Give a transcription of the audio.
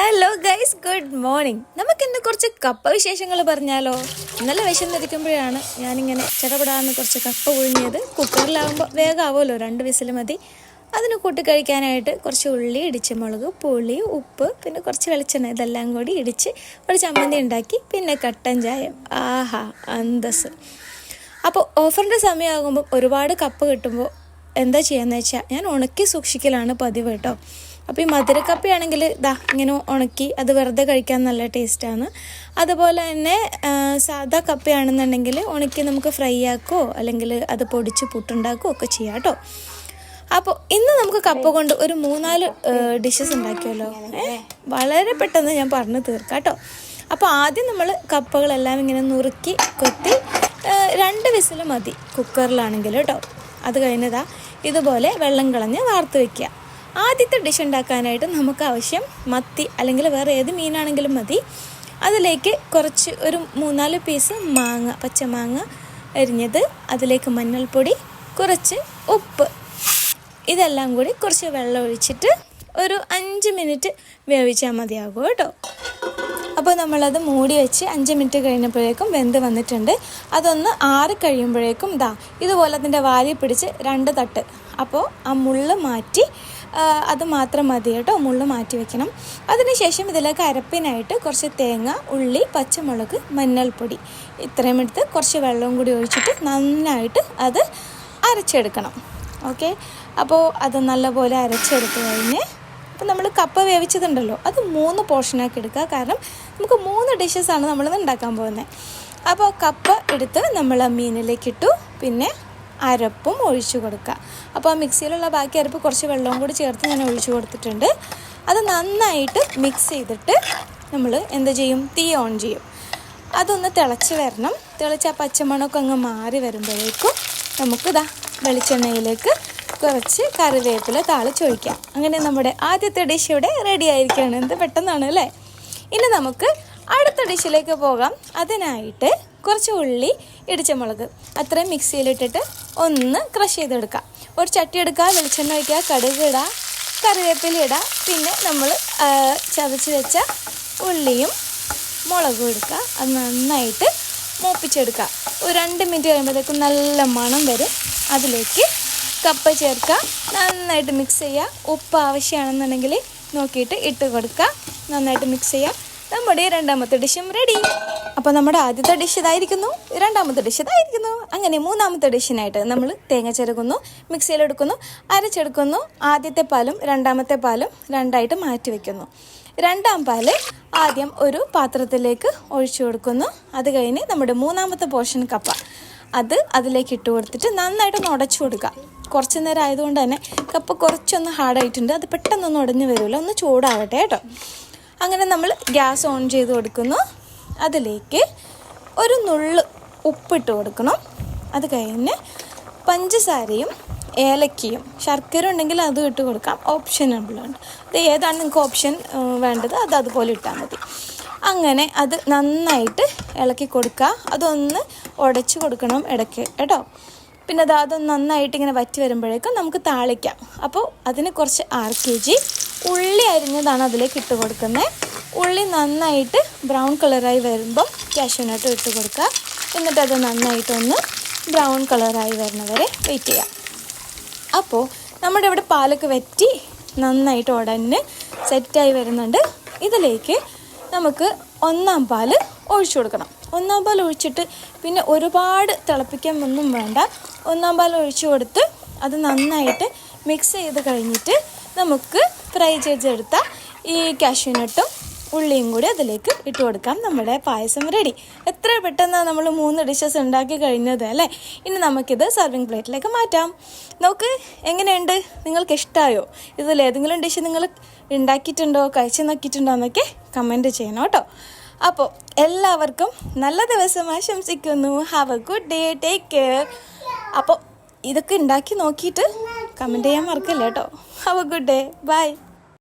Hello guys, good morning. നമുക്കിന്ന് കുറച്ച് കപ്പ വിശേഷങ്ങൾ പറഞ്ഞാലോ. ഇന്നലെ വിശന്നിരിക്കുമ്പോഴാണ് ഞാനിങ്ങനെ ചടപടാന്ന് കുറച്ച് കപ്പ പുഴുങ്ങിയത്. കുക്കറിലാകുമ്പോൾ വേഗമാവുമല്ലോ, 2 വിസിൽ മതി. അതിന് കൂട്ടി കഴിക്കാനായിട്ട് കുറച്ച് ഉള്ളി, ഇടിച്ച മുളക്, പുളി, ഉപ്പ്, പിന്നെ കുറച്ച് വെളിച്ചെണ്ണ, ഇതെല്ലാം കൂടി ഇടിച്ച് ഒരു ചമ്മന്തി ഉണ്ടാക്കി, പിന്നെ കട്ടൻ ചായ. ആഹാ, അന്തസ്. അപ്പോൾ ഓഫറിൻ്റെ സമയമാകുമ്പോൾ ഒരുപാട് കപ്പ കിട്ടുമ്പോൾ എന്താ ചെയ്യാന്ന് വെച്ചാൽ ഞാൻ ഉണക്കി സൂക്ഷിക്കലാണ് പതിവ് കേട്ടോ. അപ്പോൾ ഈ മധുരക്കപ്പയാണെങ്കിൽ ഇങ്ങനെ ഉണക്കി അത് വെറുതെ കഴിക്കാൻ നല്ല ടേസ്റ്റാണ്. അതുപോലെ തന്നെ സാധാ കപ്പയാണെന്നുണ്ടെങ്കിൽ ഉണക്കി നമുക്ക് ഫ്രൈ ആക്കുകയോ അല്ലെങ്കിൽ അത് പൊടിച്ച് പുട്ടുണ്ടാക്കുകയോ ഒക്കെ ചെയ്യാം കേട്ടോ. അപ്പോൾ ഇന്ന് നമുക്ക് കപ്പ കൊണ്ട് ഒരു 3-4 ഡിഷസ് ഉണ്ടാക്കിയല്ലോ. വളരെ പെട്ടെന്ന് ഞാൻ പറഞ്ഞു തീർക്കാം കേട്ടോ. അപ്പോൾ ആദ്യം നമ്മൾ കപ്പകളെല്ലാം ഇങ്ങനെ നുറുക്കി കൊത്തി 2 വിസിൽ മതി കുക്കറിലാണെങ്കിൽ കേട്ടോ. അത് കഴിഞ്ഞതാ ഇതുപോലെ വെള്ളം കളഞ്ഞ് വാർത്ത് വയ്ക്കുക. ആദ്യത്തെ ഡിഷ് ഉണ്ടാക്കാനായിട്ട് നമുക്ക് ആവശ്യം മത്തി അല്ലെങ്കിൽ വേറെ ഏത് മീനാണെങ്കിലും മതി. അതിലേക്ക് കുറച്ച് ഒരു 3-4 പീസ് മാങ്ങ, പച്ചമാങ്ങ അരിഞ്ഞത്, അതിലേക്ക് മഞ്ഞൾപ്പൊടി, കുറച്ച് ഉപ്പ്, ഇതെല്ലാം കൂടി കുറച്ച് വെള്ളം ഒഴിച്ചിട്ട് ഒരു 5 മിനിറ്റ് വേവിച്ചാൽ മതിയാകും കേട്ടോ. അപ്പോൾ നമ്മളത് മൂടി വെച്ച് 5 മിനിറ്റ് കഴിഞ്ഞപ്പോഴേക്കും വെന്ത് വന്നിട്ടുണ്ട്. അതൊന്ന് ആറി കഴിയുമ്പോഴേക്കും ഇതുപോലെ അതിൻ്റെ വാരി പിടിച്ച് 2 തട്ട്. അപ്പോൾ ആ മുള്ള് മാറ്റി, അത് മാത്രം മതി കേട്ടോ, മുള്ള് മാറ്റി വെക്കണം. അതിനുശേഷം ഇതിലേക്ക് അരപ്പിനായിട്ട് കുറച്ച് തേങ്ങ, ഉള്ളി, പച്ചമുളക്, മഞ്ഞൾപ്പൊടി ഇത്രയും എടുത്ത് കുറച്ച് വെള്ളവും കൂടി ഒഴിച്ചിട്ട് നന്നായിട്ട് അത് അരച്ചെടുക്കണം. ഓക്കെ, അപ്പോൾ അത് നല്ലപോലെ അരച്ചെടുത്ത് കഴിഞ്ഞ് അപ്പോൾ നമ്മൾ കപ്പ വേവിച്ചതുണ്ടല്ലോ അത് 3 പോർഷനാക്കി എടുക്കുക. കാരണം നമുക്ക് 3 ഡിഷസാണ് നമ്മളിന്ന് ഉണ്ടാക്കാൻ പോകുന്നത്. അപ്പോൾ കപ്പ എടുത്ത് നമ്മൾ ആ മീനിലേക്ക് ഇട്ടു, പിന്നെ അരപ്പും ഒഴിച്ചു കൊടുക്കുക. അപ്പോൾ ആ മിക്സിയിലുള്ള ബാക്കി അരപ്പ് കുറച്ച് വെള്ളവും കൂടി ചേർത്ത് ഞാൻ ഒഴിച്ചു കൊടുത്തിട്ടുണ്ട്. അത് നന്നായിട്ട് മിക്സ് ചെയ്തിട്ട് നമ്മൾ എന്ത് ചെയ്യും, തീ ഓൺ ചെയ്യും. അതൊന്ന് തിളച്ച് വരണം. തിളച്ച് ആ പച്ചമണമൊക്കെ അങ്ങ് മാറി വരുമ്പോഴേക്കും നമുക്ക് വെളിച്ചെണ്ണയിലേക്ക് കുറച്ച് കറിവേപ്പില താളിച്ചൊഴിക്കാം. അങ്ങനെ നമ്മുടെ ആദ്യത്തെ ഡിഷ് ഇവിടെ റെഡി ആയിരിക്കുകയാണ്. എന്ത് പെട്ടെന്നാണ് അല്ലേ. ഇനി നമുക്ക് അടുത്ത ഡിഷിലേക്ക് പോകാം. അതിനായിട്ട് കുറച്ച് ഉള്ളി, ഇടിച്ച മുളക് അത്രയും മിക്സിയിലിട്ടിട്ട് ഒന്ന് ക്രഷ് ചെയ്തെടുക്കാം. ഒരു ചട്ടി എടുക്കുക, വെളിച്ചെണ്ണ ഒഴിക്കുക, കടുക് ഇടുക, കറിവേപ്പില ഇടുക, പിന്നെ നമ്മൾ ചതച്ച് വെച്ച ഉള്ളിയും മുളകും എടുക്കുക. അത് നന്നായിട്ട് മൂപ്പിച്ചെടുക്കുക. ഒരു 2 മിനിറ്റ് കഴിയുമ്പോഴത്തേക്കും നല്ല മണം വരും. അതിലേക്ക് കപ്പ ചേർക്കുക, നന്നായിട്ട് മിക്സ് ചെയ്യുക. ഉപ്പ് ആവശ്യമാണെന്നുണ്ടെങ്കിൽ നോക്കിയിട്ട് ഇട്ട് കൊടുക്കുക. നന്നായിട്ട് മിക്സ് ചെയ്യുക. നമ്മുടെ 2ാമത്തെ ഡിഷും റെഡി. അപ്പോൾ നമ്മുടെ ആദ്യത്തെ ഡിഷ് ഇതായിരിക്കുന്നു, 2ാമത്തെ ഡിഷ് ഇതായിരിക്കുന്നു. അങ്ങനെ 3ാമത്തെ ഡിഷിനായിട്ട് നമ്മൾ തേങ്ങ ചിരകുന്നു, മിക്സിയിലെടുക്കുന്നു, അരച്ചെടുക്കുന്നു. ആദ്യത്തെ പാലും 2ാമത്തെ പാലും 2ആയിട്ട് മാറ്റി വയ്ക്കുന്നു. 2ാം പാല് ആദ്യം ഒരു പാത്രത്തിലേക്ക് ഒഴിച്ചു കൊടുക്കുന്നു. അത് കഴിഞ്ഞ് നമ്മുടെ 3ാമത്തെ പോർഷൻ കപ്പ അത് അതിലേക്ക് ഇട്ട് കൊടുത്തിട്ട് നന്നായിട്ടൊന്ന് ഉടച്ചു കൊടുക്കുക. കുറച്ച് നേരം ആയതുകൊണ്ട് തന്നെ കപ്പ കുറച്ചൊന്ന് ഹാർഡായിട്ടുണ്ട്. അത് പെട്ടെന്നൊന്നും ഉടഞ്ഞു വരില്ല, ഒന്ന് ചൂടാവട്ടെ കേട്ടോ. അങ്ങനെ നമ്മൾ ഗ്യാസ് ഓൺ ചെയ്ത് കൊടുക്കുന്നു. അതിലേക്ക് ഒരു നുള്ള് ഉപ്പിട്ട് കൊടുക്കണം. അത് കഴിഞ്ഞ് പഞ്ചസാരയും ഏലക്കയും ശർക്കര ഉണ്ടെങ്കിൽ അതും ഇട്ട് കൊടുക്കാം, ഓപ്ഷനബിളാണ്. അത് ഏതാണ് നിങ്ങൾക്ക് ഓപ്ഷൻ വേണ്ടത് അത് അതുപോലെ ഇട്ടാൽ മതി. അങ്ങനെ അത് നന്നായിട്ട് ഇളക്കി കൊടുക്കുക. അതൊന്ന് ഉടച്ച് കൊടുക്കണം ഇടയ്ക്ക് കേട്ടോ. പിന്നെ അതൊന്ന് നന്നായിട്ട് ഇങ്ങനെ വറ്റി വരുമ്പോഴേക്കും നമുക്ക് താളിക്കാം. അപ്പോൾ അതിന് കുറച്ച് 6 kg ഉള്ളി അരിഞ്ഞതാണ് അതിലേക്ക് ഇട്ട് കൊടുക്കുന്നത്. ഉള്ളി നന്നായിട്ട് ബ്രൗൺ കളറായി വരുമ്പം കാഷ്യൂനട്ട് ഇട്ട് കൊടുക്കുക. എന്നിട്ട് അത് നന്നായിട്ടൊന്ന് ബ്രൗൺ കളറായി വരുന്നവരെ വെയിറ്റ് ചെയ്യാം. അപ്പോൾ നമ്മുടെ ഇവിടെ പാലൊക്കെ വറ്റി നന്നായിട്ട് ഉടനെ സെറ്റായി വരുന്നുണ്ട്. ഇതിലേക്ക് നമുക്ക് 1ാം പാല് ഒഴിച്ചു കൊടുക്കണം. 1ാം പാൽ ഒഴിച്ചിട്ട് പിന്നെ ഒരുപാട് തിളപ്പിക്കാൻ ഒന്നും വേണ്ട. 1ാം പാൽ ഒഴിച്ചു കൊടുത്ത് അത് നന്നായിട്ട് മിക്സ് ചെയ്ത് കഴിഞ്ഞിട്ട് നമുക്ക് ഫ്രൈ ചെയ്തെടുത്ത ഈ കാഷ്യൂനട്ടും ഉള്ളിയും കൂടി അതിലേക്ക് ഇട്ട് കൊടുക്കാം. നമ്മുടെ പായസം റെഡി. എത്ര പെട്ടെന്നാണ് നമ്മൾ 3 ഡിഷസ് ഉണ്ടാക്കി കഴിഞ്ഞത് അല്ലേ. ഇനി നമുക്കിത് സർവിങ് പ്ലേറ്റിലേക്ക് മാറ്റാം. നോക്ക് എങ്ങനെയുണ്ട്, നിങ്ങൾക്ക് ഇഷ്ടമായോ? ഇതിലേതെങ്കിലും ഡിഷ് നിങ്ങൾ ഉണ്ടാക്കിയിട്ടുണ്ടോ, കഴിച്ച് നോക്കിയിട്ടുണ്ടോ എന്നൊക്കെ കമൻറ്റ് ചെയ്യണം കേട്ടോ. അപ്പോൾ എല്ലാവർക്കും നല്ല ദിവസം ആശംസിക്കുന്നു. Have a good day, take care. അപ്പോൾ ഇതൊക്കെ ഉണ്ടാക്കി നോക്കിയിട്ട് കമൻറ്റ് ചെയ്യാൻ മറക്കല്ലേ കേട്ടോ. Have a good day, by.